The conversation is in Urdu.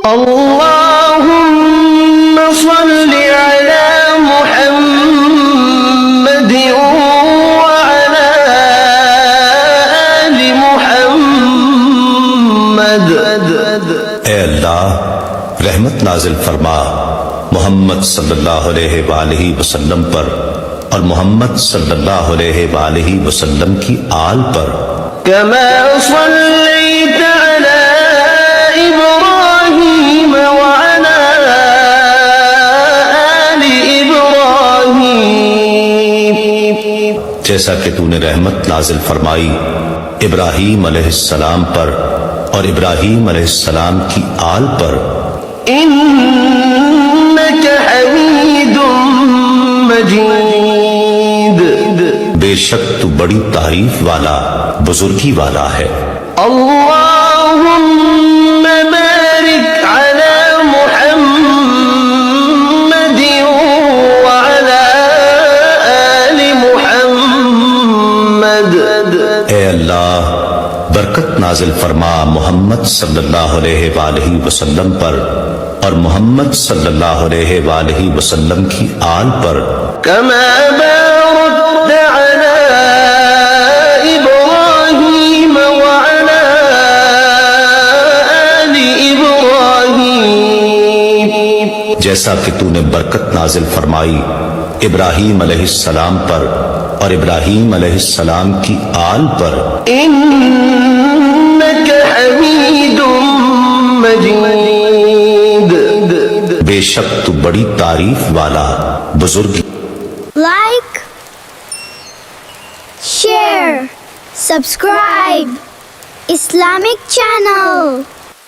اللهم صل على محمد وعلى آل محمد۔ اے اللہ رحمت نازل فرما محمد صلی اللہ علیہ وآلہ وسلم پر اور محمد صلی اللہ علیہ وآلہ وسلم کی آل پر، كما صليت على إبراهيم وعلى آل إبراهيم، جیسا کہ تو نے رحمت نازل فرمائی ابراہیم علیہ السلام پر اور ابراہیم علیہ السلام کی آل پر، إنك حميد مجيد۔ بے شک تو بڑی تعریف والا بزرگی والا ہے۔ اللهم بارك على محمد وعلى آل محمد۔ اے اللہ برکت نازل فرما محمد صلی اللہ علیہ وآلہ وسلم پر اور محمد صلی اللہ علیہ وآلہ وسلم کی آل پر، كما باركت على إبراهيم وعلى آل إبراهيم، جیسا کہ تو نے برکت نازل فرمائی ابراہیم علیہ السلام پر اور ابراہیم علیہ السلام کی آل پر، إنك حميد مجيد۔ بے شک تو بڑی تعریف والا بزرگی۔ Like, share, subscribe Islamic channel.